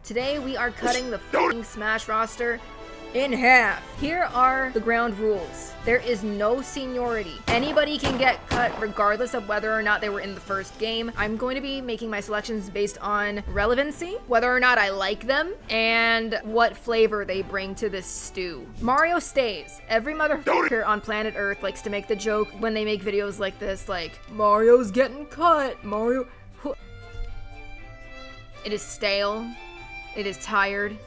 Today we are cutting the f***ing Smash roster in half. Here are the ground rules. There is no seniority. Anybody can get cut regardless of whether or not they were in the first game. I'm going to be making my selections based on relevancy, whether or not I like them, and what flavor they bring to this stew. Mario stays. Every motherfucker on planet Earth likes to make the joke when they make videos like this, like, Mario's getting cut, Mario. It is stale. It is tired.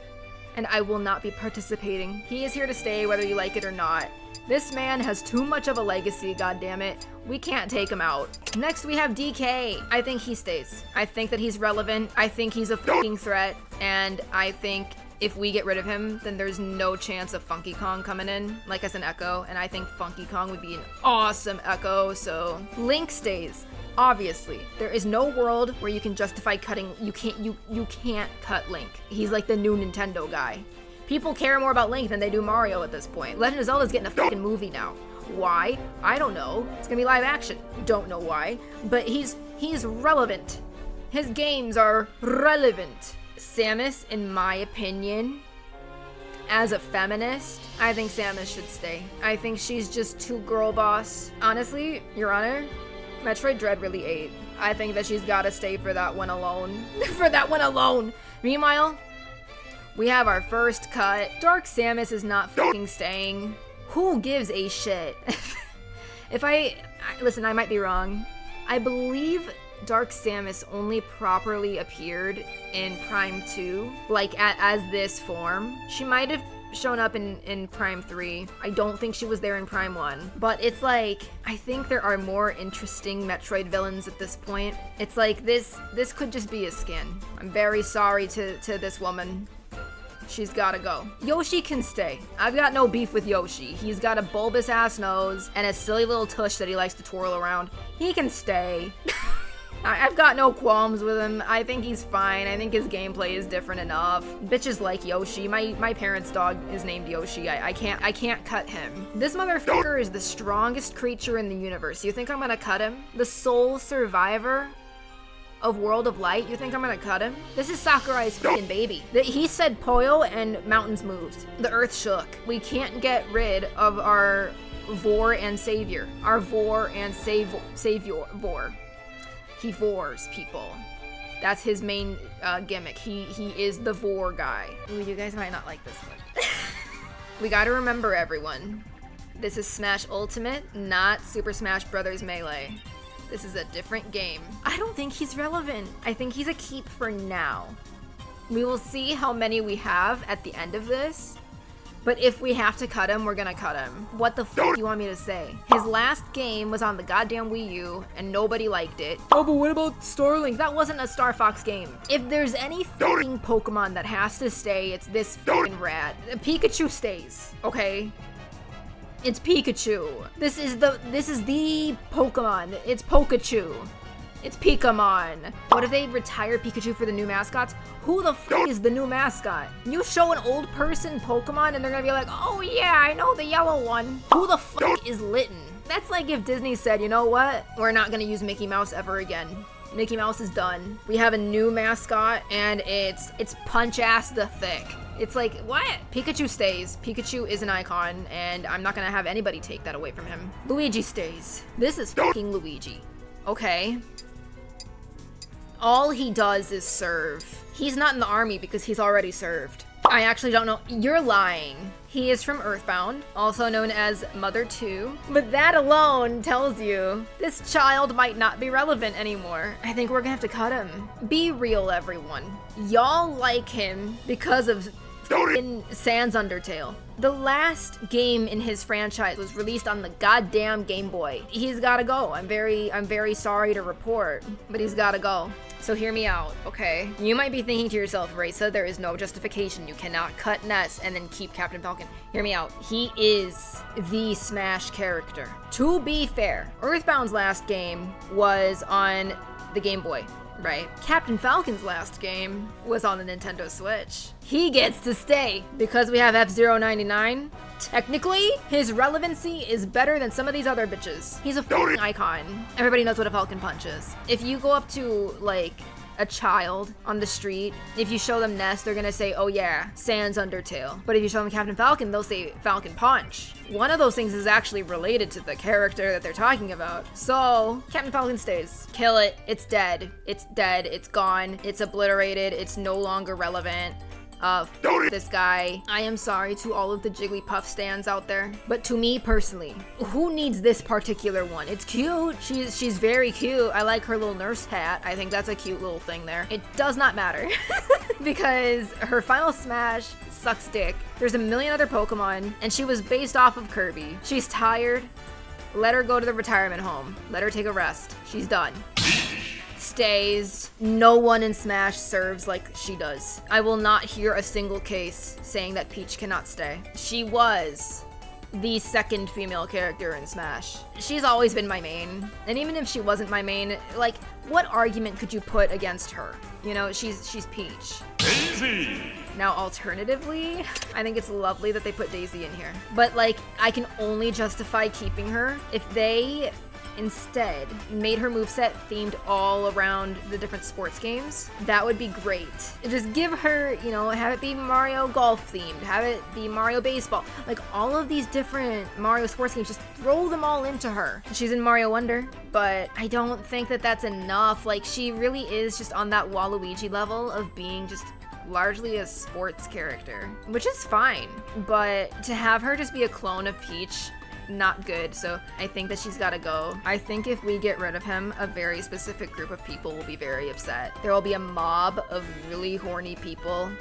And I will not be participating. He is here to stay whether you like it or not. This man has too much of a legacy, goddammit. We can't take him out. Next we have DK. I think he stays. I think that he's relevant. I think he's a fucking threat. And I think if we get rid of him, then there's no chance of Funky Kong coming in, like as an Echo. And I think Funky Kong would be an awesome Echo, so Link stays. Obviously, there is no world where you can justify cutting. You can't cut Link. He's like the new Nintendo guy. People care more about Link than they do Mario at this point. Legend of Zelda's getting a fucking movie now. Why? I don't know. It's gonna be live action. Don't know why. But he's relevant. His games are relevant. Samus, in my opinion, as a feminist, I think Samus should stay. I think she's just too girl boss. Honestly, Your Honor, Metroid Dread really ate. I think that she's gotta stay for that one alone. For that one alone! Meanwhile, we have our first cut. Dark Samus is not fucking staying. Who gives a shit? Listen, I might be wrong. I believe Dark Samus only properly appeared in Prime 2, like as this form. She might have shown up in Prime 3. I don't think she was there in Prime 1. But it's like, I think there are more interesting Metroid villains at this point. It's like, this could just be a skin. I'm very sorry to this woman. She's gotta go. Yoshi can stay. I've got no beef with Yoshi. He's got a bulbous ass nose and a silly little tush that he likes to twirl around. He can stay. I've got no qualms with him. I think he's fine. I think his gameplay is different enough. Bitches like Yoshi. My parents' dog is named Yoshi. I can't cut him. This motherfucker is the strongest creature in the universe. You think I'm gonna cut him? The sole survivor of World of Light? You think I'm gonna cut him? This is Sakurai's fucking baby. He said Poyo and mountains moved. The earth shook. We can't get rid of our vor and savior. Our vor and savior. He vores people. That's his main gimmick. He is the vor guy. Ooh, you guys might not like this one. We gotta remember, everyone. This is Smash Ultimate, not Super Smash Bros. Melee. This is a different game. I don't think he's relevant. I think he's a keep for now. We will see how many we have at the end of this. But if we have to cut him, we're gonna cut him. What the f*** do you want me to say? His last game was on the goddamn Wii U, and nobody liked it. Oh, but what about Starlink? That wasn't a Star Fox game. If there's any f***ing Pokemon that has to stay, it's this f***ing rat. Pikachu stays, okay? It's Pikachu. This is the Pokemon. It's Pokachu. It's Pikamon. What if they retire Pikachu for the new mascots? Who the f*** is the new mascot? You show an old person Pokemon and they're gonna be like, oh yeah, I know the yellow one. Who the f*** is Litten? That's like if Disney said, you know what? We're not gonna use Mickey Mouse ever again. Mickey Mouse is done. We have a new mascot and it's Punch Ass the Thick. It's like, what? Pikachu stays. Pikachu is an icon and I'm not gonna have anybody take that away from him. Luigi stays. This is fucking Luigi. Okay. All he does is serve. He's not in the army because he's already served. I actually don't know. You're lying. He is from Earthbound, also known as Mother 2. But that alone tells you this child might not be relevant anymore. I think we're gonna have to cut him. Be real, everyone. Y'all like him because of in Sans Undertale. The last game in his franchise was released on the goddamn Game Boy. He's gotta go. I'm very sorry to report, but he's gotta go. So hear me out, okay? You might be thinking to yourself, Reisa, there is no justification. You cannot cut Ness and then keep Captain Falcon. Hear me out. He is the Smash character. To be fair, Earthbound's last game was on the Game Boy. Right. Captain Falcon's last game was on the Nintendo Switch. He gets to stay because we have F-Zero 99. Technically, his relevancy is better than some of these other bitches. He's a fucking icon. Everybody knows what a Falcon Punch is. If you go up to, like, a child on the street, if you show them Ness, they're gonna say, oh yeah, Sans Undertale. But if you show them Captain Falcon, they'll say Falcon Punch. One of those things is actually related to the character that they're talking about. So, Captain Falcon stays. Kill it. It's dead. It's dead. It's gone. It's obliterated. It's no longer relevant. This guy. I am sorry to all of the Jigglypuff stands out there, but to me personally, who needs this particular one? It's cute. She's very cute. I like her little nurse hat. I think that's a cute little thing there. It does not matter because her final smash sucks dick. There's a million other Pokemon, and she was based off of Kirby. She's tired. Let her go to the retirement home. Let her take a rest. She's done. Stays. No one in Smash serves like she does. I will not hear a single case saying that Peach cannot stay. She was the second female character in Smash. She's always been my main. And even if she wasn't my main, like, what argument could you put against her? You know, she's Peach. Daisy! Now, alternatively, I think it's lovely that they put Daisy in here. But, like, I can only justify keeping her if they instead made her moveset themed all around the different sports games. That would be great. Just give her, you know, have it be Mario Golf themed, have it be Mario Baseball, like all of these different Mario sports games, just throw them all into her. She's in Mario Wonder, but I don't think that that's enough. Like, she really is just on that Waluigi level of being just largely a sports character, which is fine, but to have her just be a clone of Peach, not good. So I think that she's gotta go. I think if we get rid of him, a very specific group of people will be very upset. There will be a mob of really horny people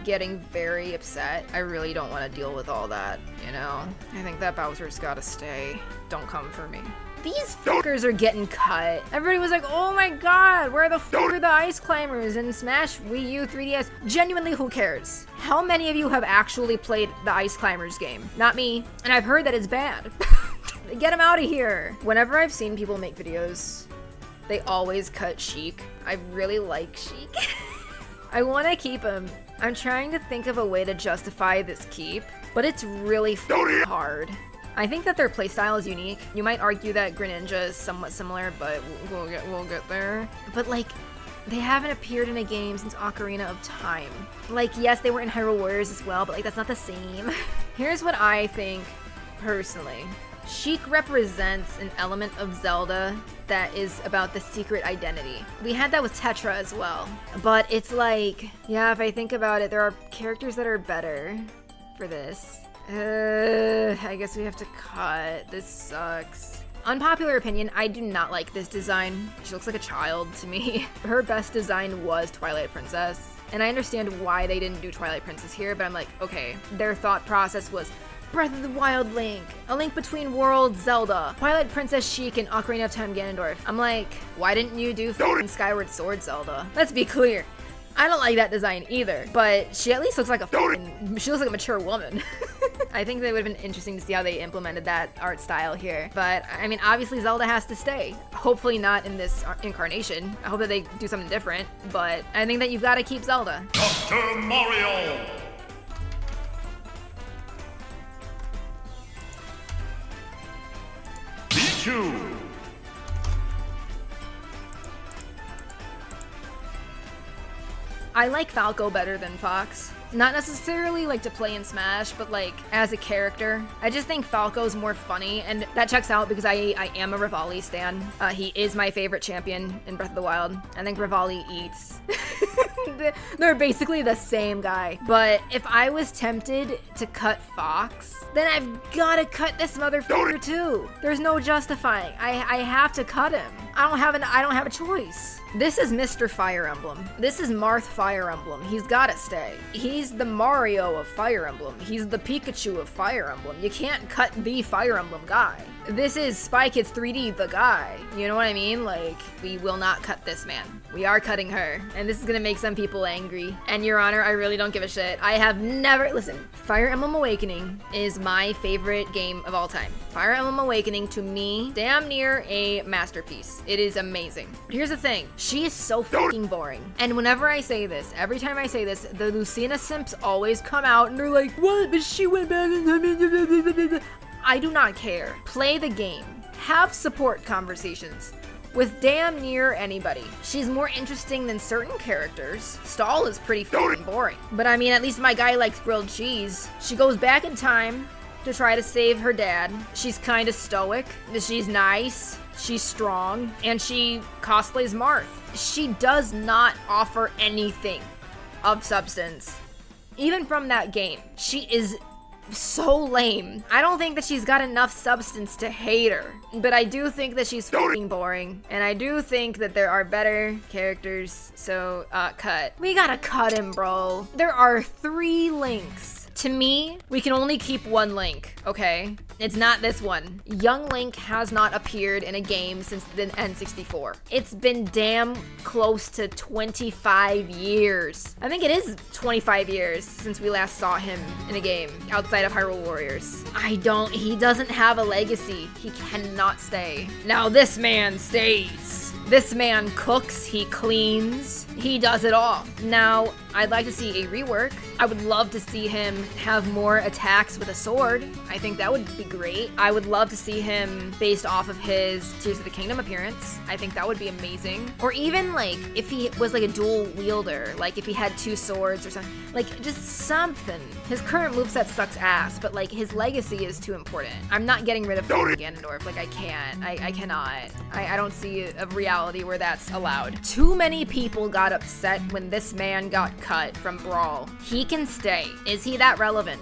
getting very upset. I really don't want to deal with all that, you know? I think that Bowser's gotta stay. Don't come for me. These fuckers are getting cut. Everybody was like, oh my god, where the fuck are the Ice Climbers in Smash, Wii U, 3DS? Genuinely, who cares? How many of you have actually played the Ice Climbers game? Not me. And I've heard that it's bad. Get them out of here. Whenever I've seen people make videos, they always cut Sheik. I really like Sheik. I want to keep him. I'm trying to think of a way to justify this keep, but it's really hard. I think that their playstyle is unique. You might argue that Greninja is somewhat similar, but we'll get there. But like, they haven't appeared in a game since Ocarina of Time. Like, yes, they were in Hyrule Warriors as well, but like, that's not the same. Here's what I think, personally. Sheik represents an element of Zelda that is about the secret identity. We had that with Tetra as well. But it's like, yeah, if I think about it, there are characters that are better for this. I guess we have to cut. This sucks. Unpopular opinion, I do not like this design. She looks like a child to me. Her best design was Twilight Princess. And I understand why they didn't do Twilight Princess here, but I'm like, okay, their thought process was Breath of the Wild Link, A Link Between Worlds Zelda, Twilight Princess Sheik, and Ocarina of Time Ganondorf. I'm like, why didn't you do f***ing Skyward Sword Zelda? Let's be clear. I don't like that design either, but she at least looks like she looks like a mature woman. I think that would have been interesting to see how they implemented that art style here. But, I mean, obviously Zelda has to stay. Hopefully not in this incarnation. I hope that they do something different, but I think that you've got to keep Zelda. Dr. Mario! Pichu! I like Falco better than Fox. Not necessarily like to play in Smash, but like as a character. I just think Falco's more funny, and that checks out because I am a Rivali stan. He is my favorite champion in Breath of the Wild. I think Rivali eats. They're basically the same guy. But if I was tempted to cut Fox, then I've gotta cut this motherfucker too. There's no justifying. I have to cut him. I don't have a choice. This is Mr. Fire Emblem. This is Marth Fire Emblem. He's gotta stay. He's the Mario of Fire Emblem. He's the Pikachu of Fire Emblem. You can't cut the Fire Emblem guy. This is Spy Kids 3D, the guy. You know what I mean? Like, we will not cut this man. We are cutting her. And this is gonna make some people angry. And Your Honor, I really don't give a shit. I have never, listen, Fire Emblem Awakening is my favorite game of all time. Fire Emblem Awakening, to me, damn near a masterpiece. It is amazing. But here's the thing. She is so fucking boring. And whenever I say this, every time I say this, the Lucina simps always come out and they're like, what? But she went back and I do not care. Play the game. Have support conversations. with damn near anybody. She's more interesting than certain characters. Stall is pretty fucking boring. But I mean, at least my guy likes grilled cheese. She goes back in time to try to save her dad. She's kind of stoic. She's nice. She's strong. And she cosplays Marth. She does not offer anything of substance. Even from that game, she is so lame. I don't think that she's got enough substance to hate her, but I do think that she's fucking boring, and I do think that there are better characters, so cut. We gotta cut him, bro. There are 3 Links. To me, we can only keep 1 Link, okay? It's not this one. Young Link has not appeared in a game since the N64. It's been damn close to 25 years. I think it is 25 years since we last saw him in a game outside of Hyrule Warriors. He doesn't have a legacy. He cannot stay. Now this man stays. This man cooks, he cleans, he does it all. Now, I'd like to see a rework. I would love to see him have more attacks with a sword. I think that would be great. I would love to see him based off of his Tears of the Kingdom appearance. I think that would be amazing. Or even like if he was like a dual wielder, like if he had 2 swords or something, like just something. His current moveset sucks ass, but like his legacy is too important. I'm not getting rid of Ganondorf. Like I can't. I cannot. I don't see a reality where that's allowed. Too many people got upset when this man got cut from Brawl. He can stay. Is he that relevant?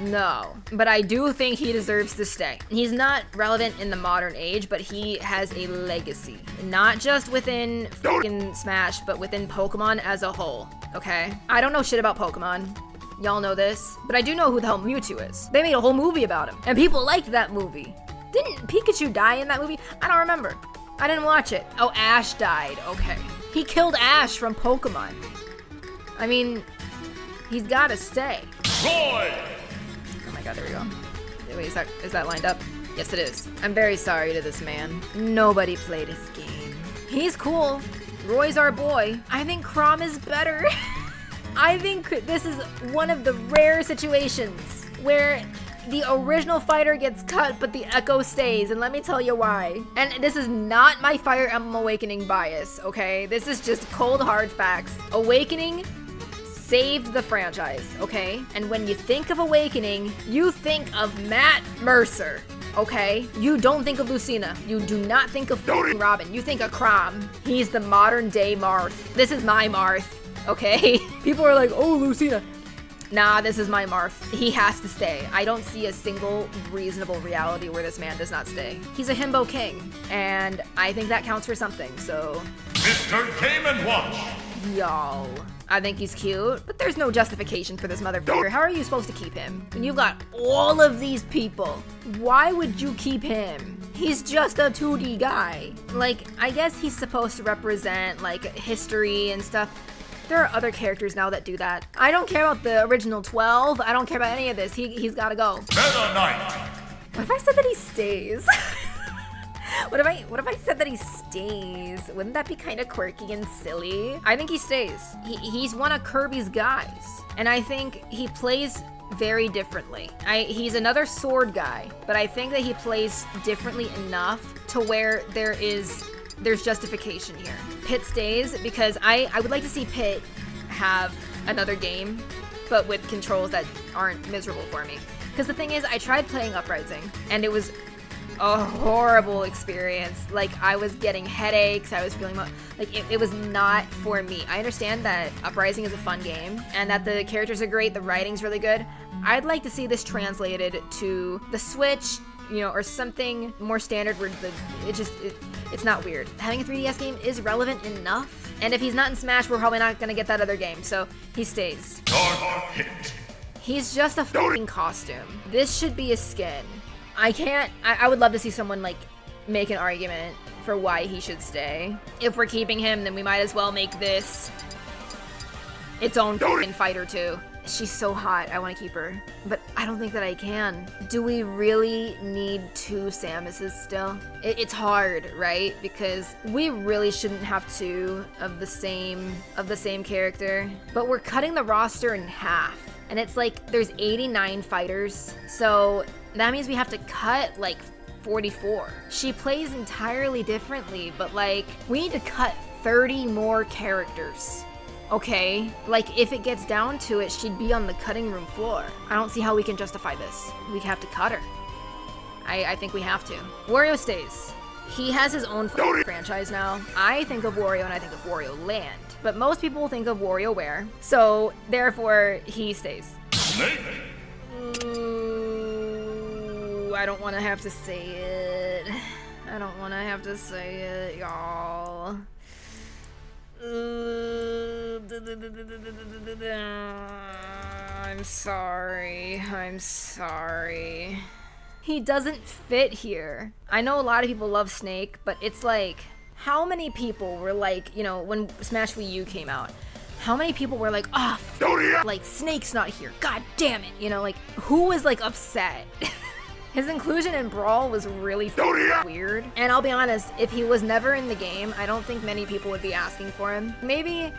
No, but I do think he deserves to stay. He's not relevant in the modern age, but he has a legacy. Not just within fucking Smash, but within Pokemon as a whole, okay? I don't know shit about Pokemon. Y'all know this, but I do know who the hell Mewtwo is. They made a whole movie about him, and people liked that movie. Didn't Pikachu die in that movie? I don't remember. I didn't watch it. Oh, Ash died. Okay. He killed Ash from Pokemon. I mean, he's gotta stay. Roy! Oh my god, there we go. Wait, is that lined up? Yes, it is. I'm very sorry to this man. Nobody played his game. He's cool. Roy's our boy. I think Chrom is better. I think this is one of the rare situations where the original fighter gets cut, but the Echo stays, and let me tell you why. And this is not my Fire Emblem Awakening bias, okay? This is just cold hard facts. Awakening saved the franchise, okay? And when you think of Awakening, you think of Matt Mercer, okay? You don't think of Lucina. You do not think of Robin. You think of Chrom. He's the modern day Marth. This is my Marth, okay? People are like, oh, Lucina. Nah, this is my Marth. He has to stay. I don't see a single reasonable reality where this man does not stay. He's a himbo king, and I think that counts for something, so... Mr. Game & Watch! Y'all. I think he's cute, but there's no justification for this motherfucker. How are you supposed to keep him? When you've got all of these people, why would you keep him? He's just a 2D guy. Like, I guess he's supposed to represent, like, history and stuff. There are other characters now that do that. I don't care about the original 12. I don't care about any of this. He's gotta go. Meta Knight! What if I said that he stays? What if I said that he stays? Wouldn't that be kind of quirky and silly? I think he stays. He's one of Kirby's guys. And I think he plays very differently. He's another sword guy, but I think that he plays differently enough to where there's justification here. Pit stays because I would like to see Pit have another game, but with controls that aren't miserable for me. Because the thing is, I tried playing Uprising, and it was a horrible experience. Like, I was getting headaches, I was feeling like it was not for me. I understand that Uprising is a fun game, and that the characters are great, the writing's really good. I'd like to see this translated to the Switch, you know, or something more standard where it's not weird. Having a 3DS game is relevant enough, and if he's not in Smash, we're probably not gonna get that other game, so he stays. Dark Hit! He's just a fucking costume. This should be a skin. I would love to see someone, like, make an argument for why he should stay. If we're keeping him, then we might as well make this its own fucking fighter too. She's so hot, I want to keep her. But I don't think that I can. Do we really need 2 Samuses still? It's hard, right? Because we really shouldn't have 2 of the same character. But we're cutting the roster in half. And it's like there's 89 fighters. So that means we have to cut like 44. She plays entirely differently, but like, we need to cut 30 more characters. Okay, like if it gets down to it, she'd be on the cutting room floor. I don't see how we can justify this. We have to cut her. I think we have to. Wario stays. He has his own franchise now. I think of Wario and I think of Wario Land, but most people think of WarioWare, so therefore he stays. Snake. Ooh, I don't want to have to say it. I don't want to have to say it, y'all. I'm sorry. I'm sorry. He doesn't fit here. I know a lot of people love Snake, but it's like, how many people were like, you know, when Smash Wii U came out, how many people were like, oh, like Snake's not here, god damn it, you know, like who was like upset? His inclusion in Brawl was really weird, and I'll be honest, if he was never in the game, I don't think many people would be asking for him. Maybe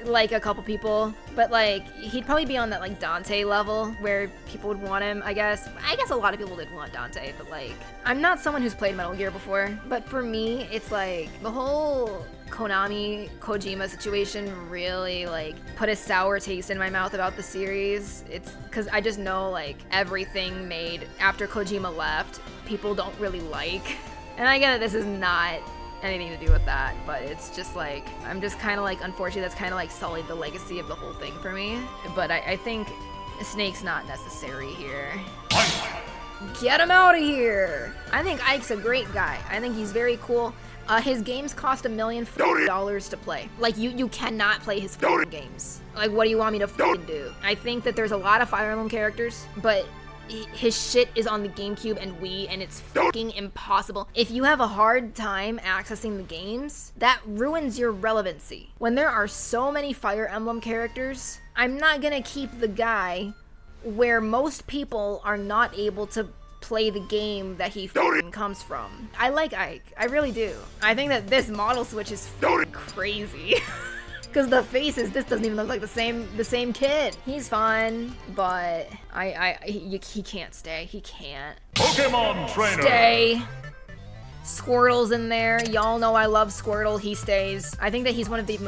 like a couple people, but like he'd probably be on that like Dante level where people would want him. I guess a lot of people did want Dante, but like I'm not someone who's played Metal Gear before, but for me it's like the whole Konami Kojima situation really like put a sour taste in my mouth about the series. It's because I just know like everything made after Kojima left people don't really like, and I get it, this is not anything to do with that, but it's just like, I'm just kind of like, unfortunately that's kind of like sullied the legacy of the whole thing for me, but I think Snake's not necessary here. Get him out of here! I think Ike's a great guy. I think he's very cool. His games cost $1 million to play. Like, you cannot play his games. Like, what do you want me to do? I think that there's a lot of Fire Emblem characters, but his shit is on the GameCube and Wii, and it's fucking impossible. If you have a hard time accessing the games, that ruins your relevancy. When there are so many Fire Emblem characters, I'm not gonna keep the guy where most people are not able to play the game that he comes from. I like Ike, I really do. I think that this model switch is crazy. Because the faces, this doesn't even look like the same kid. He's fine, but he can't stay. He can't. Pokemon Trainer. Stay. Squirtle's in there. Y'all know I love Squirtle. He stays. I think that he's one of the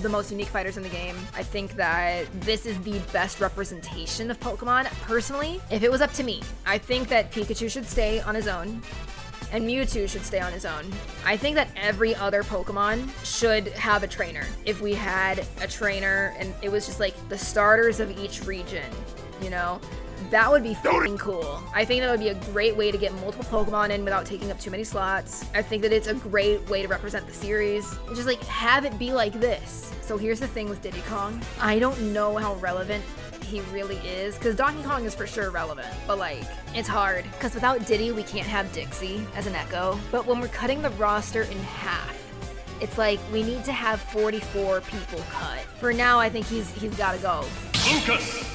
most unique fighters in the game. I think that this is the best representation of Pokemon. Personally, if it was up to me, I think that Pikachu should stay on his own, and Mewtwo should stay on his own. I think that every other Pokemon should have a trainer. If we had a trainer and it was just like the starters of each region, you know, that would be fucking cool. I think that would be a great way to get multiple Pokemon in without taking up too many slots. I think that it's a great way to represent the series. Just like have it be like this. So here's the thing with Diddy Kong. I don't know how relevant he really is, because Donkey Kong is for sure relevant, but like it's hard because without Diddy we can't have Dixie as an Echo. But when we're cutting the roster in half, it's like we need to have 44 people cut. For now, I think he's gotta go. Lucas.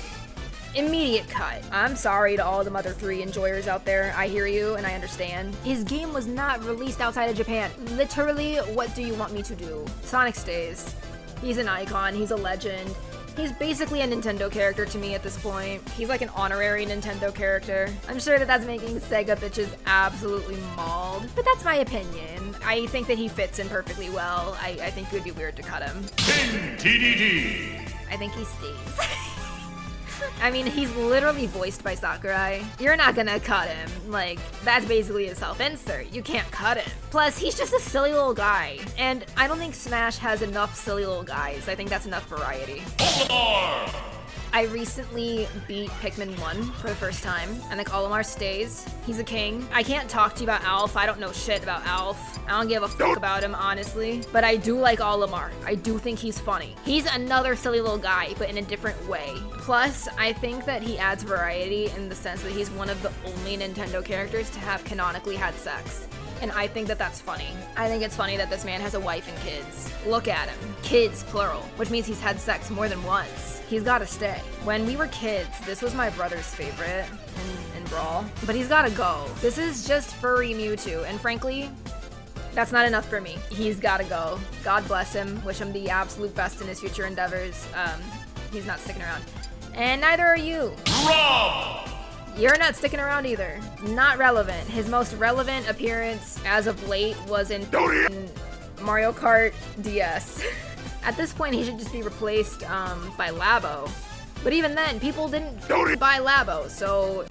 Immediate cut. I'm sorry to all the Mother 3 enjoyers out there. I hear you and I understand. His game was not released outside of Japan. Literally, what do you want me to do? Sonic stays. He's an icon. He's a legend. He's basically a Nintendo character to me at this point. He's like an honorary Nintendo character. I'm sure that that's making Sega bitches absolutely mauled, but that's my opinion. I think that he fits in perfectly well. I think it would be weird to cut him. King TDD. I think he stays. I mean, he's literally voiced by Sakurai. You're not gonna cut him. Like, that's basically a self-insert. You can't cut him. Plus, he's just a silly little guy. And I don't think Smash has enough silly little guys. I think that's enough variety. Olimar. I recently beat Pikmin 1 for the first time. I think Olimar stays. He's a king. I can't talk to you about Alf. I don't know shit about Alf. I don't give a fuck about him, honestly. But I do like Olimar. I do think he's funny. He's another silly little guy, but in a different way. Plus, I think that he adds variety in the sense that he's one of the only Nintendo characters to have canonically had sex. And I think that that's funny. I think it's funny that this man has a wife and kids. Look at him. Kids, plural. Which means he's had sex more than once. He's gotta stay. When we were kids, this was my brother's favorite in Brawl. But he's gotta go. This is just furry Mewtwo. And frankly, that's not enough for me. He's gotta go. God bless him. Wish him the absolute best in his future endeavors. He's not sticking around. And neither are you. Chrom. You're not sticking around either. Not relevant. His most relevant appearance as of late was in Mario Kart DS. At this point, he should just be replaced by Labo. But even then, people didn't buy Labo, so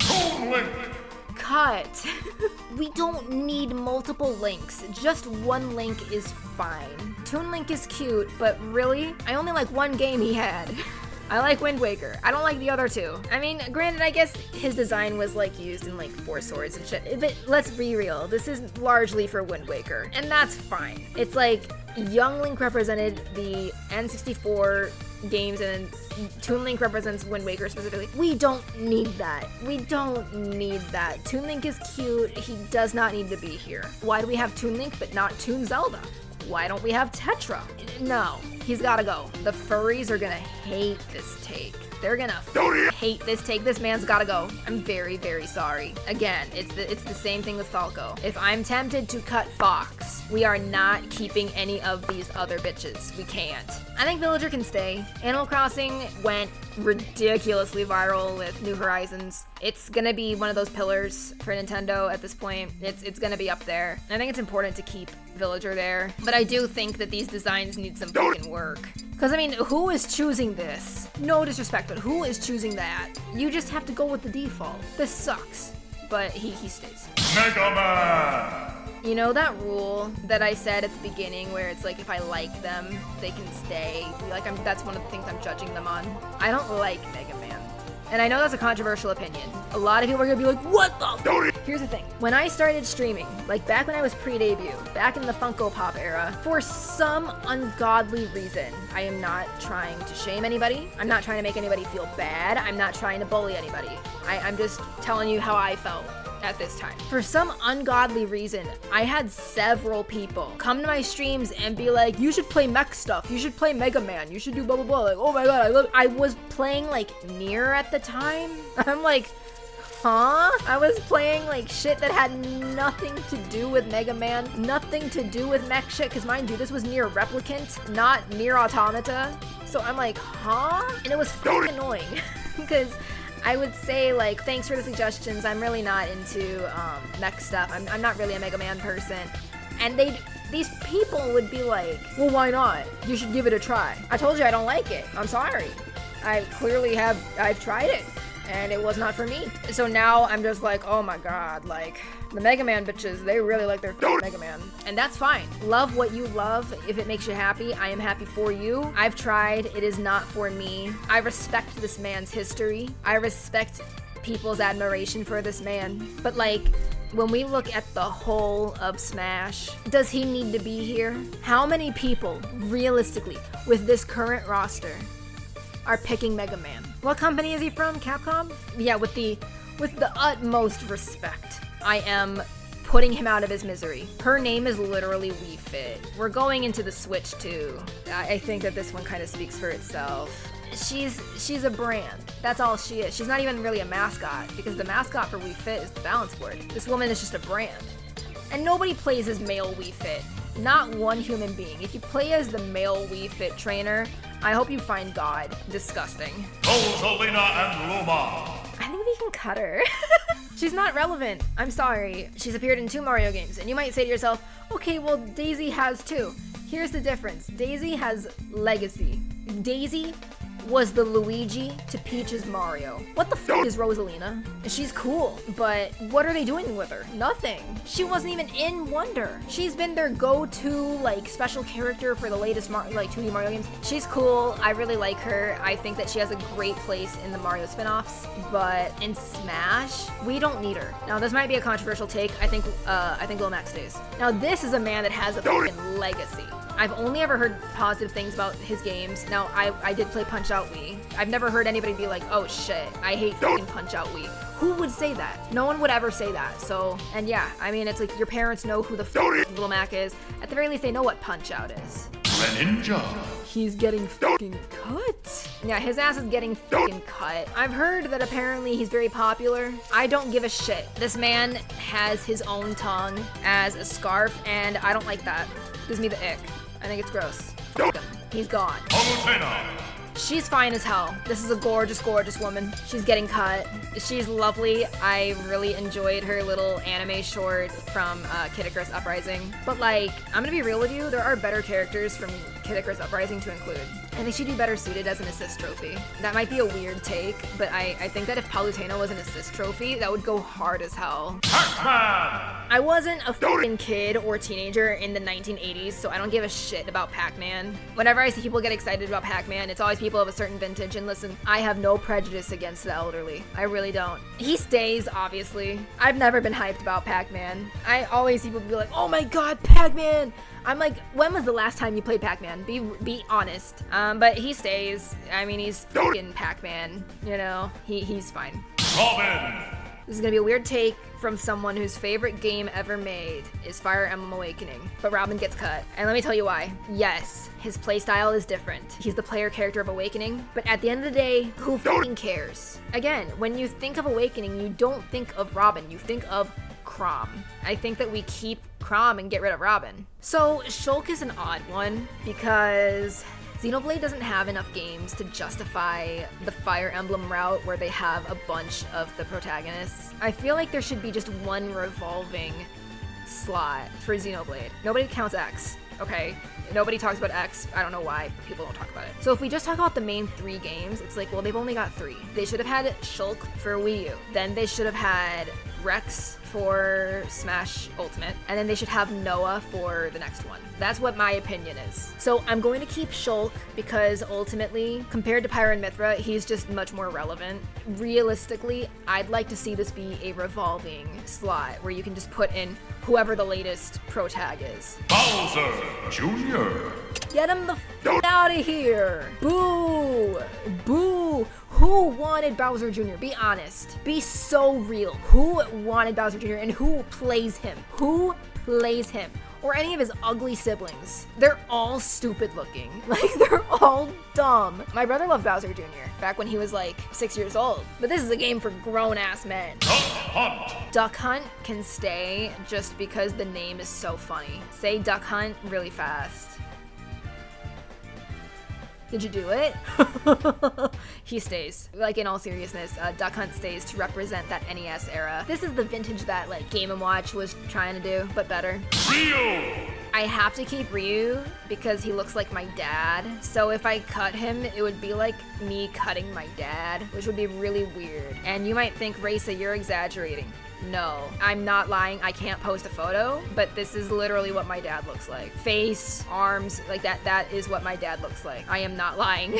cut. We don't need multiple links. Just one link is fine. Toon Link is cute, but really, I only like one game he had. I like Wind Waker. I don't like the other two. I mean, granted, I guess his design was like used in like Four Swords and shit, but let's be real. This is largely for Wind Waker, and that's fine. It's like Young Link represented the N64 games and Toon Link represents Wind Waker specifically. We don't need that. We don't need that. Toon Link is cute. He does not need to be here. Why do we have Toon Link but not Toon Zelda? Why don't we have Tetra? No, he's gotta go. The furries are gonna hate this take. They're gonna hate this take. This man's gotta go. I'm very, very sorry. Again, it's the same thing with Falco. If I'm tempted to cut Fox, we are not keeping any of these other bitches. We can't. I think Villager can stay. Animal Crossing went ridiculously viral with New Horizons. It's gonna be one of those pillars for Nintendo at this point. It's gonna be up there. I think it's important to keep Villager there, but I do think that these designs need some fucking work. Because, I mean, who is choosing this? No disrespect, but who is choosing that? You just have to go with the default. This sucks, but he stays. Mega Man! You know that rule that I said at the beginning where it's like if I like them, they can stay? Like, that's one of the things I'm judging them on. I don't like Mega Man. And I know that's a controversial opinion. A lot of people are gonna be like, what the? Here's the thing. When I started streaming, like back when I was pre-debut, back in the Funko Pop era, for some ungodly reason, I am not trying to shame anybody. I'm not trying to make anybody feel bad. I'm not trying to bully anybody. I'm just telling you how I felt at this time. For some ungodly reason, I had several people come to my streams and be like, you should play mech stuff, you should play Mega Man, you should do blah blah blah. Like, oh my god, I was playing like Nier at the time. I'm like, huh? I was playing like shit that had nothing to do with Mega Man, nothing to do with mech shit, because mind you, this was Nier Replicant, not Nier Automata. So I'm like, huh? And it was fucking annoying because I would say, like, thanks for the suggestions. I'm really not into mech stuff. I'm not really a Mega Man person. And these people would be like, well, why not? You should give it a try. I told you I don't like it. I'm sorry. I've tried it, and it was not for me. So now I'm just like, oh my god, like, the Mega Man bitches, they really like their Mega Man. And that's fine. Love what you love. If it makes you happy, I am happy for you. I've tried. It is not for me. I respect this man's history. I respect people's admiration for this man. But like, when we look at the whole of Smash, does he need to be here? How many people, realistically, with this current roster, are picking Mega Man? What company is he from? Capcom? Yeah, with the utmost respect, I am putting him out of his misery. Her name is literally Wii Fit. We're going into the Switch too. I think that this one kind of speaks for itself. She's a brand. That's all she is. She's not even really a mascot, because the mascot for Wii Fit is the balance board. This woman is just a brand. And nobody plays as male Wii Fit. Not one human being. If you play as the male Wii Fit trainer, I hope you find God disgusting. Rosalina and Luma. I think we can cut her. She's not relevant. I'm sorry. She's appeared in 2 Mario games, and you might say to yourself, okay, well, Daisy has 2. Here's the difference. Daisy has legacy. Daisy was the Luigi to Peach's Mario. What the f is Rosalina? She's cool, but what are they doing with her? Nothing. She wasn't even in Wonder. She's been their go-to, like, special character for the latest 2D Mario games. She's cool. I really like her. I think that she has a great place in the Mario spin-offs, but in Smash, we don't need her. Now, this might be a controversial take. I think Lil Max stays. Now, this is a man that has a fucking legacy. I've only ever heard positive things about his games. Now, I did play Punch-Out Wii. I've never heard anybody be like, oh shit, I hate fucking Punch-Out Wii. Who would say that? No one would ever say that. So, and yeah, I mean, it's like your parents know who the Lil Mac is. At the very least, they know what Punch-Out is. Greninja. He's getting fucking cut. Yeah, his ass is getting fucking cut. I've heard that apparently he's very popular. I don't give a shit. This man has his own tongue as a scarf, and I don't like that. Gives me the ick. I think it's gross. Fuck him. He's gone. Palutena. She's fine as hell. This is a gorgeous, gorgeous woman. She's getting cut. She's lovely. I really enjoyed her little anime short from Kid Icarus Uprising. But like, I'm gonna be real with you, there are better characters from Kid Icarus Uprising to include. I think she'd be better suited as an assist trophy. That might be a weird take, but I think that if Palutena was an assist trophy, that would go hard as hell. Pac-Man! I wasn't a f***ing kid or teenager in the 1980s, so I don't give a shit about Pac-Man. Whenever I see people get excited about Pac-Man, it's always people of a certain vintage, and listen, I have no prejudice against the elderly. I really don't. He stays, obviously. I've never been hyped about Pac-Man. I always see people be like, oh my god, Pac-Man! I'm like, when was the last time you played Pac-Man? Be honest. But he stays. I mean, he's f***ing Pac-Man, you know? He's fine. Robin! This is gonna be a weird take from someone whose favorite game ever made is Fire Emblem Awakening, but Robin gets cut. And let me tell you why. Yes, his playstyle is different. He's the player character of Awakening, but at the end of the day, who f***ing cares? Again, when you think of Awakening, you don't think of Robin, you think of Chrom. I think that we keep Chrom and get rid of Robin. So Shulk is an odd one because Xenoblade doesn't have enough games to justify the Fire Emblem route where they have a bunch of the protagonists. I feel like there should be just one revolving slot for Xenoblade. Nobody counts X, okay? Nobody talks about X. I don't know why people don't talk about it. So if we just talk about the main 3 games, it's like, well, they've only got 3. They should have had Shulk for Wii U. Then they should have had Rex for Smash Ultimate, and then they should have Noah for the next one. That's what my opinion is. So I'm going to keep Shulk because ultimately, compared to Pyra and Mithra, he's just much more relevant. Realistically, I'd like to see this be a revolving slot where you can just put in whoever the latest pro tag is. Bowser Jr. Get him the f out of here! Boo! Boo! Who wanted Bowser Jr.? Be honest. Be so real. Who wanted Bowser Jr. and who plays him? Who plays him? Or any of his ugly siblings. They're all stupid looking. Like, they're all dumb. My brother loved Bowser Jr. back when he was like 6 years old. But this is a game for grown-ass men. Duck Hunt! Duck Hunt can stay just because the name is so funny. Say Duck Hunt really fast. Did you do it? He stays. Like, in all seriousness, Duck Hunt stays to represent that NES era. This is the vintage that, like, Game & Watch was trying to do, but better. Ryu! I have to keep Ryu because he looks like my dad. So if I cut him, it would be like me cutting my dad, which would be really weird. And you might think, Reisa, you're exaggerating. No, I'm not lying. I can't post a photo, but this is literally what my dad looks like. Face, arms, like that is what my dad looks like. I am not lying.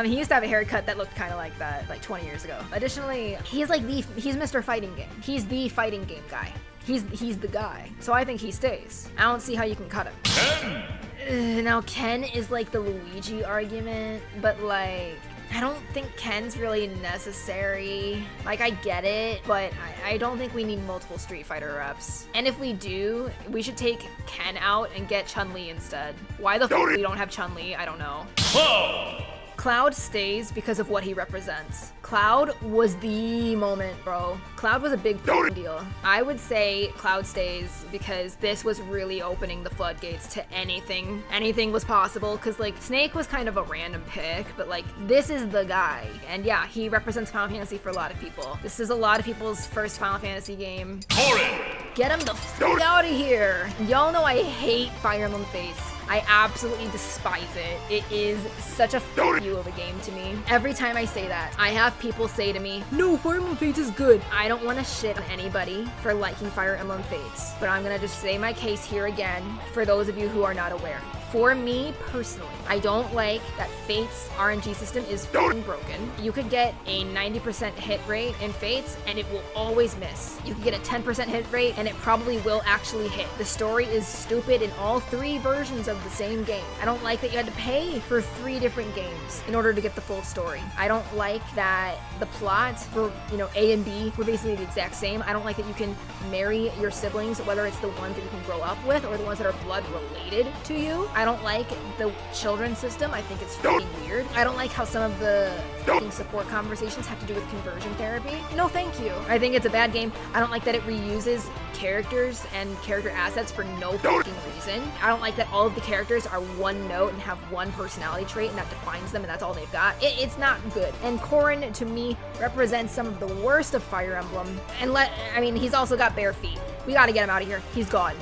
He used to have a haircut that looked kind of like that, like 20 years ago. Additionally, he's Mr. Fighting Game. He's the fighting game guy. He's the guy. So I think he stays. I don't see how you can cut him. Ken! Now Ken is like the Luigi argument, but like, I don't think Ken's really necessary. Like, I get it, but I don't think we need multiple Street Fighter reps. And if we do, we should take Ken out and get Chun-Li instead. Why the f we don't have Chun-Li, I don't know. Whoa! Cloud stays because of what he represents. Cloud was the moment, bro. Cloud was a big deal. I would say Cloud stays because this was really opening the floodgates to anything. Anything was possible, because like Snake was kind of a random pick, but like this is the guy. And yeah, he represents Final Fantasy for a lot of people. This is a lot of people's first Final Fantasy game. Torrent! Get him the f out of here. Y'all know I hate Fire Emblem Fates. I absolutely despise it. It is such a f you of a game to me. Every time I say that, I have people say to me, no, Fire Emblem Fates is good. I don't want to shit on anybody for liking Fire Emblem Fates, but I'm gonna just say my case here again for those of you who are not aware. For me personally, I don't like that Fates RNG system is f***ing broken. You could get a 90% hit rate in Fates and it will always miss. You could get a 10% hit rate and it probably will actually hit. The story is stupid in all 3 versions of the same game. I don't like that you had to pay for 3 different games in order to get the full story. I don't like that the plot for, A and B were basically the exact same. I don't like that you can marry your siblings, whether it's the ones that you can grow up with or the ones that are blood related to you. I don't like the children's system. I think it's freaking weird. I don't like how some of the freaking support conversations have to do with conversion therapy. No, thank you. I think it's a bad game. I don't like that it reuses characters and character assets for no fucking reason. I don't like that all of the characters are one note and have one personality trait and that defines them and that's all they've got. It's not good. And Corrin, to me, represents some of the worst of Fire Emblem. And he's also got bare feet. We gotta get him out of here. He's gone.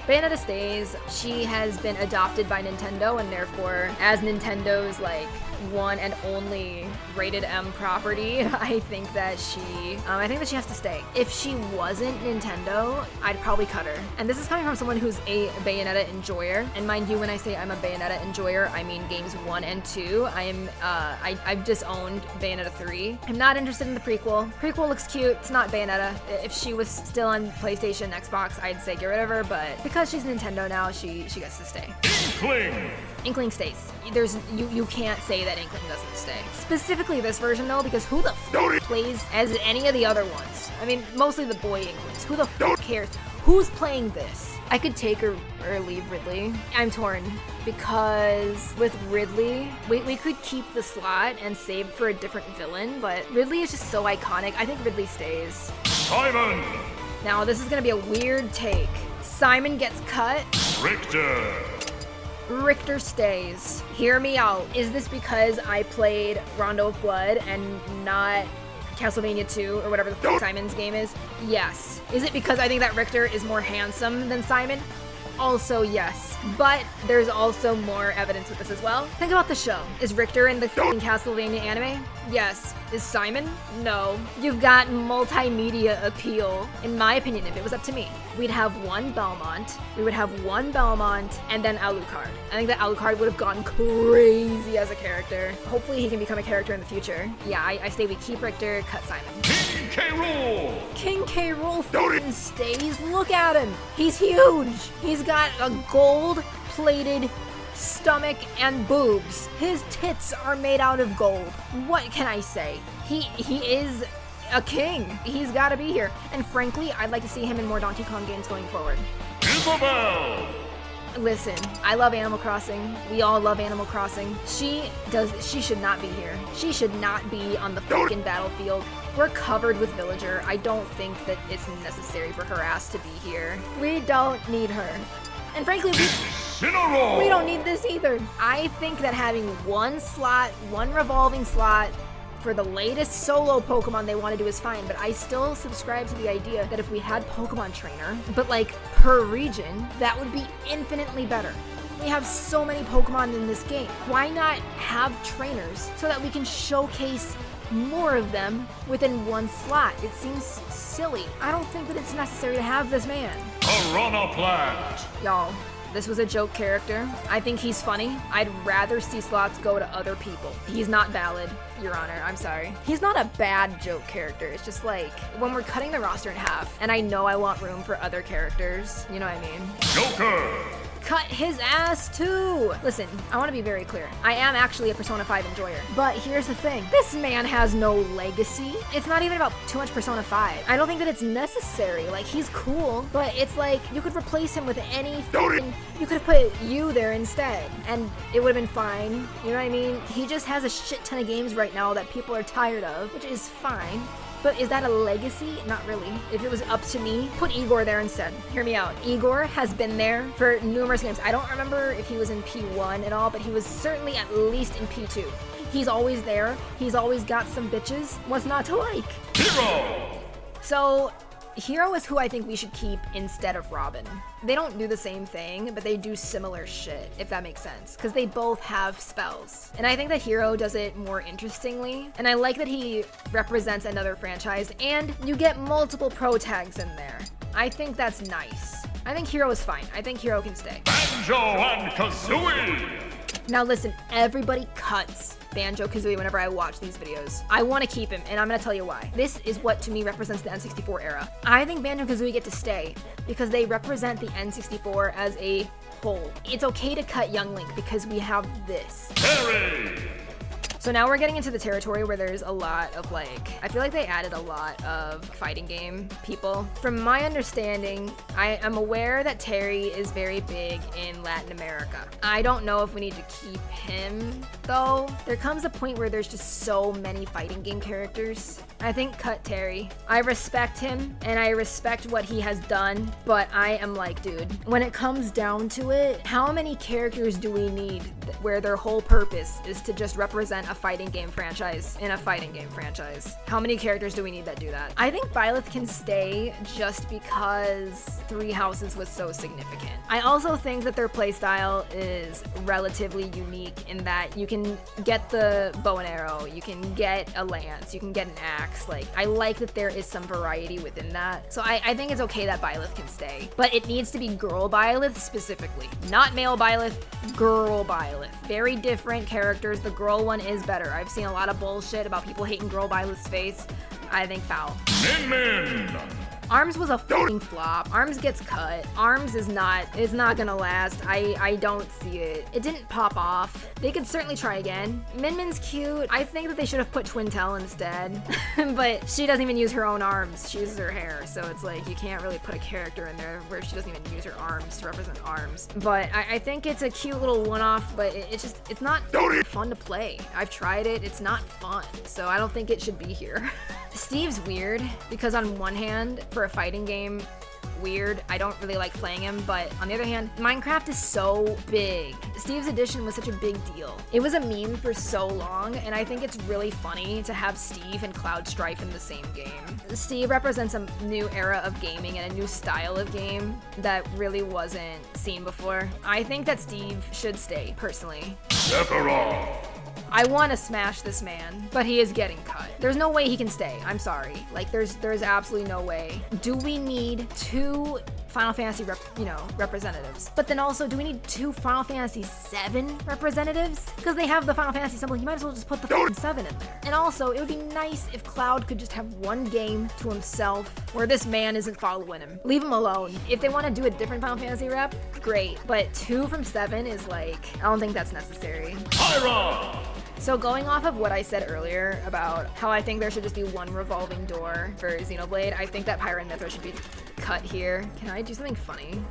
Bayonetta stays. She has been adopted by Nintendo, and therefore, as Nintendo's one and only rated M property, I think that she has to stay. If she wasn't Nintendo, I'd probably cut her. And this is coming from someone who's a Bayonetta enjoyer. And mind you, when I say I'm a Bayonetta enjoyer, I mean games 1 and 2. I've disowned Bayonetta 3. I'm not interested in the prequel. Prequel looks cute. It's not Bayonetta. If she was still on PlayStation, Xbox, I'd say get rid of her. But because she's Nintendo now, she gets to stay. Inkling! Inkling stays. You can't say that Inkling doesn't stay. Specifically this version though, because who the f plays as any of the other ones? I mean, mostly the boy Inklings. Who the f cares? Who's playing this? I could take or leave Ridley. I'm torn because with Ridley, we could keep the slot and save for a different villain, but Ridley is just so iconic. I think Ridley stays. Simon! Now this is gonna be a weird take. Simon gets cut. Richter stays. Hear me out. Is this because I played Rondo of Blood and not Castlevania 2 or whatever the fuck Simon's game is? Yes. Is it because I think that Richter is more handsome than Simon? Also yes. But there's also more evidence with this as well. Think about the show. Is Richter in the fucking Castlevania anime? Yes. Is Simon? No. You've got multimedia appeal. In my opinion, if it was up to me, we'd have one Belmont, we would have one Belmont, and then Alucard. I think that Alucard would have gone crazy as a character. Hopefully he can become a character in the future. Yeah, I say we keep Richter, cut Simon. King K. Rool! King K. Rool fucking stays. Look at him. He's huge. He's got a gold-plated stomach and boobs. His tits are made out of gold. What can I say? He is a king. He's got to be here. And frankly, I'd like to see him in more Donkey Kong games going forward. Isabelle! Listen, I love Animal Crossing. We all love Animal Crossing. She should not be here. She should not be on the fucking battlefield. We're covered with Villager. I don't think that it's necessary for her ass to be here. We don't need her. And frankly, we don't need this either. I think that having one slot, one revolving slot for the latest solo Pokemon they want to do is fine, but I still subscribe to the idea that if we had Pokemon Trainer, but per region, that would be infinitely better. We have so many Pokemon in this game. Why not have trainers so that we can showcase more of them within one slot? It seems silly. I don't think that it's necessary to have this man. Piranha Plant! Y'all, this was a joke character. I think he's funny. I'd rather see slots go to other people. He's not valid, Your Honor. I'm sorry. He's not a bad joke character. It's just when we're cutting the roster in half, and I know I want room for other characters, you know what I mean? Joker! Cut his ass too! Listen, I want to be very clear. I am actually a Persona 5 enjoyer. But here's the thing. This man has no legacy. It's not even about too much Persona 5. I don't think that it's necessary. He's cool, but it's you could replace him with any you could have put you there instead, and it would have been fine. You know what I mean? He just has a shit ton of games right now that people are tired of, which is fine. But is that a legacy? Not really. If it was up to me, put Igor there instead. Hear me out. Igor has been there for numerous games. I don't remember if he was in P1 and all, but he was certainly at least in P2. He's always there. He's always got some bitches. What's not to like? Hero! So, Hero is who I think we should keep instead of Robin. They don't do the same thing, but they do similar shit, if that makes sense, because they both have spells. And I think that Hero does it more interestingly, and I like that he represents another franchise, and you get multiple pro tags in there. I think that's nice. I think Hero is fine. I think Hero can stay. Banjo and Kazooie! Now listen, everybody cuts Banjo-Kazooie whenever I watch these videos. I want to keep him, and I'm going to tell you why. This is what, to me, represents the N64 era. I think Banjo-Kazooie get to stay because they represent the N64 as a whole. It's okay to cut Young Link because we have this. Harry! So now we're getting into the territory where there's a lot of like, I feel like they added a lot of fighting game people. From my understanding, I am aware that Terry is very big in Latin America. I don't know if we need to keep him though. There comes a point where there's just so many fighting game characters. I think cut Terry. I respect him and I respect what he has done, but I am like, dude, when it comes down to it, how many characters do we need where their whole purpose is to just represent a fighting game franchise in a fighting game franchise? How many characters do we need that do that? I think Byleth can stay just because Three Houses was so significant. I also think that their playstyle is relatively unique in that you can get the bow and arrow, you can get a lance, you can get an axe. Like, I like that there is some variety within that. So I think it's okay that Byleth can stay, but it needs to be girl Byleth specifically, not male Byleth, girl Byleth. Very different characters. The girl one is better. I've seen a lot of bullshit about people hating girl Byleth's face. I think foul. Min. Arms was a fucking flop. Arms gets cut. Arms is not gonna last. I don't see it. It didn't pop off. They could certainly try again. Min Min's cute. I think that they should have put Twintel instead. But she doesn't even use her own arms. She uses her hair. So it's like you can't really put a character in there where she doesn't even use her arms to represent arms. But I think it's a cute little one-off, but it's not fun to play. I've tried it. It's not fun. So I don't think it should be here. Steve's weird because on one hand, for a fighting game, weird. I don't really like playing him, but on the other hand, Minecraft is so big. Steve's Edition was such a big deal. It was a meme for so long, and I think it's really funny to have Steve and Cloud Strife in the same game. Steve represents a new era of gaming and a new style of game that really wasn't seen before. I think that Steve should stay, personally. Sephiroth. I want to smash this man, but he is getting cut. There's no way he can stay. I'm sorry. Like, there's absolutely no way. Do we need two Final Fantasy representatives? But then also, do we need two Final Fantasy 7 representatives? Because they have the Final Fantasy symbol, you might as well just put the fucking 7 in there. And also, it would be nice if Cloud could just have one game to himself where this man isn't following him. Leave him alone. If they want to do a different Final Fantasy rep, great. But 2 from 7 is like, I don't think that's necessary. Pyra. So going off of what I said earlier about how I think there should just be one revolving door for Xenoblade, I think that Pyra and Mithra should be cut here. Can I do something funny?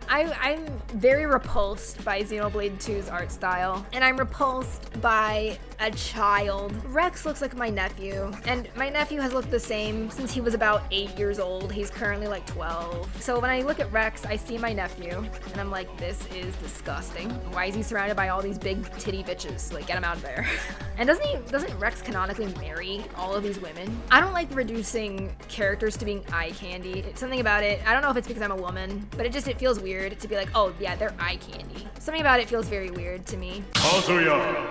I'm very repulsed by Xenoblade 2's art style, and I'm repulsed by a child. Rex looks like my nephew, and my nephew has looked the same since he was about 8 years old. He's currently like 12. So when I look at Rex, I see my nephew, and I'm like, this is disgusting. Why is he surrounded by all these big titty bitches? Like, get him out of there. And doesn't Rex canonically marry all of these women? I don't like reducing characters to being eye candy. It's something about it. I don't know if it's because I'm a woman, but it feels weird to be like, oh yeah, they're eye candy. Something about it feels very weird to me. Kazuya.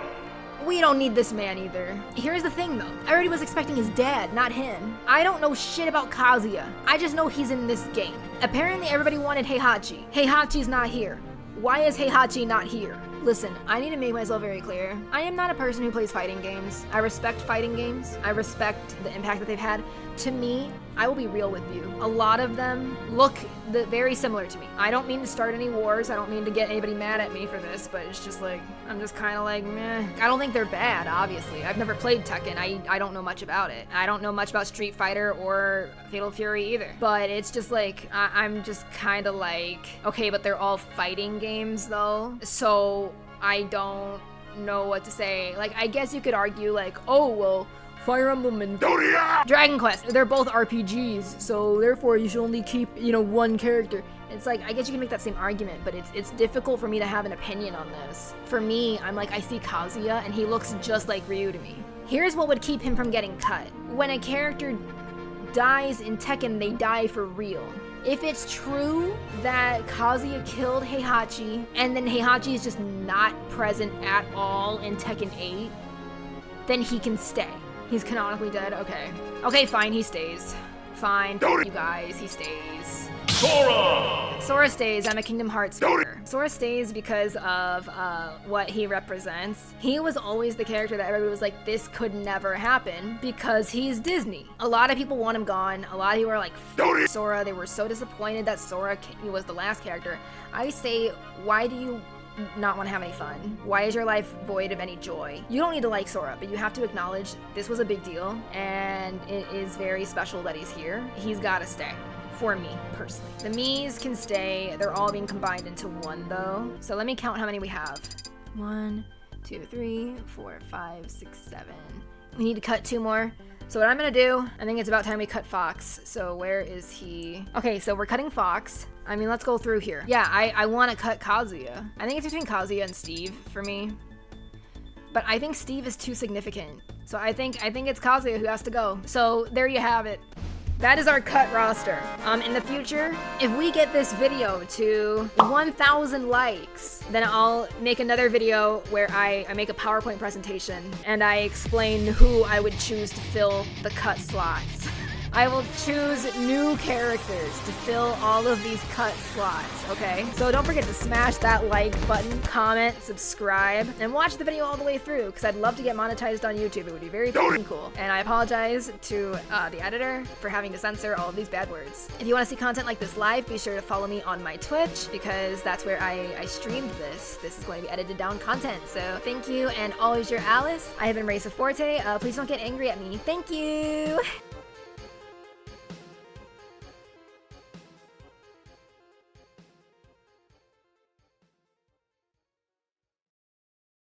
We don't need this man either. Here's the thing though. I already was expecting his dad, not him. I don't know shit about Kazuya. I just know he's in this game. Apparently everybody wanted Heihachi. Heihachi's not here. Why is Heihachi not here? Listen, I need to make myself very clear. I am not a person who plays fighting games. I respect fighting games. I respect the impact that they've had. To me, I will be real with you. A lot of them look very similar to me. I don't mean to start any wars. I don't mean to get anybody mad at me for this, but it's just like, I'm just kind of like, meh. I don't think they're bad, obviously. I've never played Tekken. I don't know much about it. I don't know much about Street Fighter or Fatal Fury either. But it's just like, I'm just kind of like, okay, but they're all fighting games though. So I don't know what to say. Like, I guess you could argue like, oh, well, Fire Emblem and Dragon Quest, they're both RPGs, so therefore you should only keep, one character. It's like, I guess you can make that same argument, but it's difficult for me to have an opinion on this. For me, I'm like, I see Kazuya, and he looks just like Ryu to me. Here's what would keep him from getting cut. When a character dies in Tekken, they die for real. If it's true that Kazuya killed Heihachi, and then Heihachi is just not present at all in Tekken 8, then he can stay. He's canonically dead? Okay. Okay, fine, he stays. Fine, you guys, he stays. Sora! Sora stays. I'm a Kingdom Hearts fan. Sora stays because of what he represents. He was always the character that everybody was like, this could never happen because he's Disney. A lot of people want him gone. A lot of people are like, F Sora. They were so disappointed that Sora was the last character. I say, why do you not want to have any fun? Why is your life void of any joy? You don't need to like Sora, but you have to acknowledge this was a big deal, and it is very special that he's here. He's gotta stay. For me, personally. The Miis can stay. They're all being combined into one, though. So let me count how many we have. 1, 2, 3, 4, 5, 6, 7. We need to cut 2 more. So what I'm gonna do, I think it's about time we cut Fox. So where is he? Okay, so we're cutting Fox. I mean, let's go through here. Yeah, I want to cut Kazuya. I think it's between Kazuya and Steve for me. But I think Steve is too significant. So I think it's Kazuya who has to go. So there you have it. That is our cut roster. In the future, if we get this video to 1,000 likes, then I'll make another video where I make a PowerPoint presentation and I explain who I would choose to fill the cut slots. I will choose new characters to fill all of these cut slots, okay? So don't forget to smash that like button, comment, subscribe, and watch the video all the way through, because I'd love to get monetized on YouTube. It would be very fucking cool. And I apologize to the editor for having to censor all of these bad words. If you want to see content like this live, be sure to follow me on my Twitch, because that's where I streamed this. This is going to be edited down content. So thank you, and always your Alice. I have been Reisa Forte. Please don't get angry at me. Thank you!